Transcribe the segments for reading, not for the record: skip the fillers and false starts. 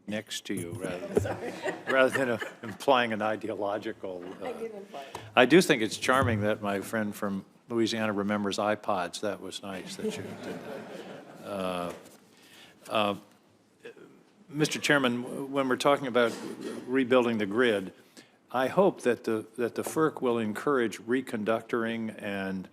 next to you rather than implying an ideological. I do think it's charming that my friend from Louisiana remembers iPods. That was nice that you did that. Mr. Chairman, when we're talking about rebuilding the grid, I hope that the FERC will encourage reconductoring and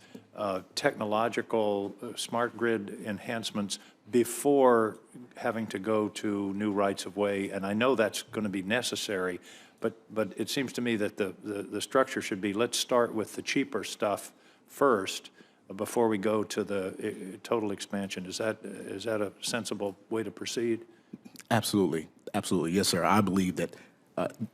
technological smart grid enhancements before having to go to new rights of way. And I know that's going to be necessary, but it seems to me that the structure should be, let's start with the cheaper stuff first before we go to the total expansion. Is that a sensible way to proceed? Absolutely. Absolutely. Yes, sir. I believe that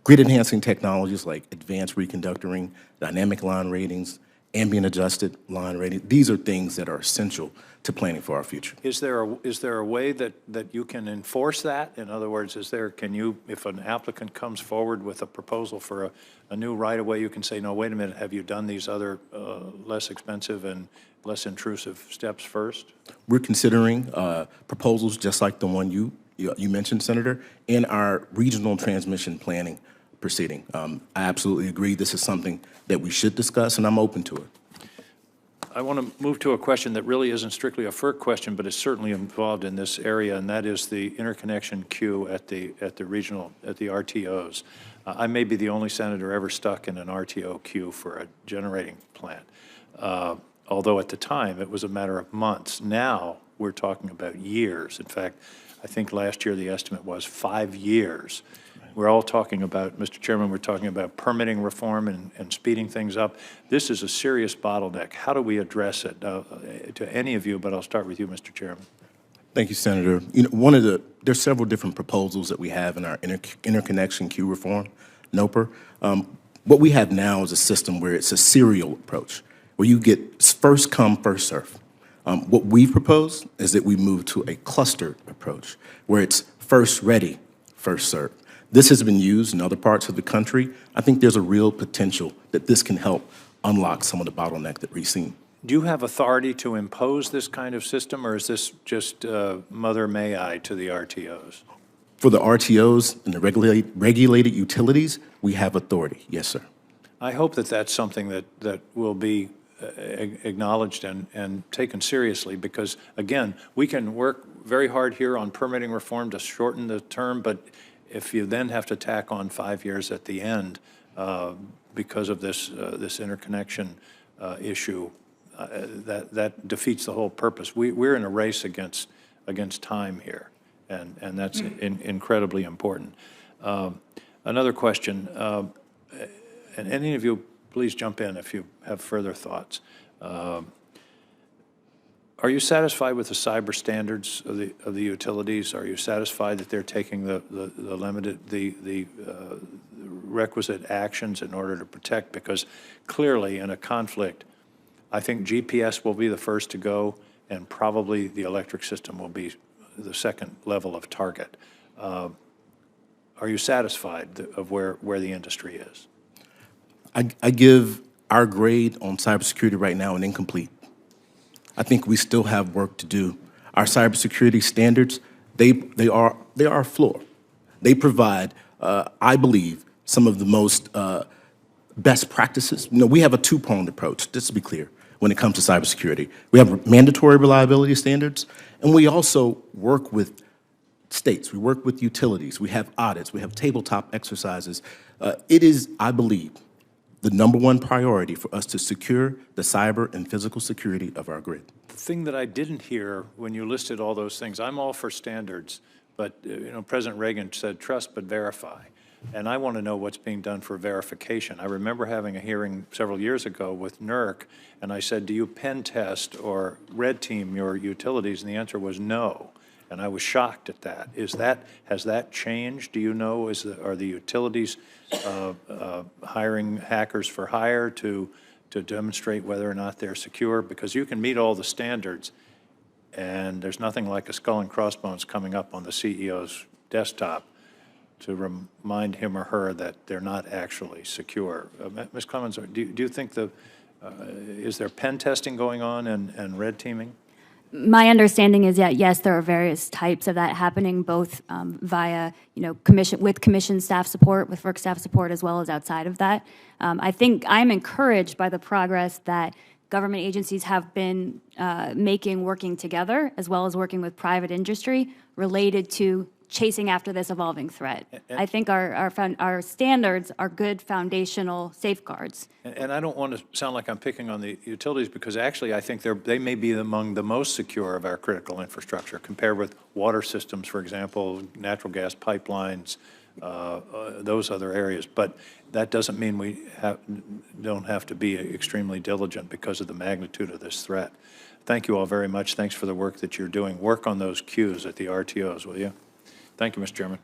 grid enhancing technologies like advanced reconductoring, dynamic line ratings, ambient adjusted line rating, these are things that are essential to planning for our future. Is there a way that you can enforce that? In other words, can you, if an applicant comes forward with a proposal for a new right-of-way, you can say, no, wait a minute, have you done these other less expensive and less intrusive steps first? We're considering proposals just like the one you mentioned, Senator, in our regional transmission planning proceeding. I absolutely agree this is something that we should discuss, and I'm open to it. I want to move to a question that really isn't strictly a FERC question, but is certainly involved in this area, and that is the interconnection queue at the RTOs. I may be the only senator ever stuck in an RTO queue for a generating plant, although at the time it was a matter of months. Now we're talking about years. In fact, I think last year the estimate was 5 years. We're all talking about, Mr. Chairman, we're talking about permitting reform and speeding things up. This is a serious bottleneck. How do we address it? To any of you, but I'll start with you, Mr. Chairman. Thank you, Senator. You know, there's several different proposals that we have in our interconnection queue reform, NOPR. What we have now is a system where it's a serial approach, where you get first come, first serve. What we've proposed is that we move to a clustered approach, where it's first ready, first served. This has been used in other parts of the country. I think there's a real potential that this can help unlock some of the bottleneck that we've seen. Do you have authority to impose this kind of system, or is this just mother may I to the RTOs? For the RTOs and the regulated utilities, we have authority, yes, sir. I hope that that's something that will be acknowledged and taken seriously, because, again, we can work very hard here on permitting reform to shorten the term, but if you then have to tack on 5 years at the end because of this interconnection issue, that defeats the whole purpose. We're in a race against time here, and that's incredibly important. Another question, and any of you, please jump in if you have further thoughts. Are you satisfied with the cyber standards of the utilities? Are you satisfied that they're taking the requisite actions in order to protect? Because clearly in a conflict, I think GPS will be the first to go, and probably the electric system will be the second level of target. Are you satisfied of where the industry is? I give our grade on cybersecurity right now an incomplete. I think we still have work to do. Our cybersecurity standards, they are a floor. They provide, I believe, some of the most best practices. You know, we have a two-pronged approach, just to be clear, when it comes to cybersecurity. We have mandatory reliability standards, and we also work with states. We work with utilities. We have audits. We have tabletop exercises. It is, I believe, the #1 priority for us to secure the cyber and physical security of our grid. The thing that I didn't hear when you listed all those things, I'm all for standards, but you know, President Reagan said trust but verify. And I want to know what's being done for verification. I remember having a hearing several years ago with NERC, and I said, do you pen test or red team your utilities? And the answer was no. And I was shocked at that. Has that changed? Do you know, are the utilities hiring hackers for hire to demonstrate whether or not they're secure? Because you can meet all the standards, and there's nothing like a skull and crossbones coming up on the CEO's desktop to remind him or her that they're not actually secure. Ms. Clemens, do you think is there pen testing going on and red teaming? My understanding is that, yes, there are various types of that happening, both via, with commission staff support, with FERC staff support, as well as outside of that. I think I'm encouraged by the progress that government agencies have been making working together, as well as working with private industry related to chasing after this evolving threat. I think our standards are good foundational safeguards. And I don't want to sound like I'm picking on the utilities, because actually I think they may be among the most secure of our critical infrastructure compared with water systems, for example, natural gas pipelines, those other areas. But that doesn't mean we don't have to be extremely diligent because of the magnitude of this threat. Thank you all very much. Thanks for the work that you're doing. Work on those queues at the RTOs, will you? Thank you, Mr. Chairman.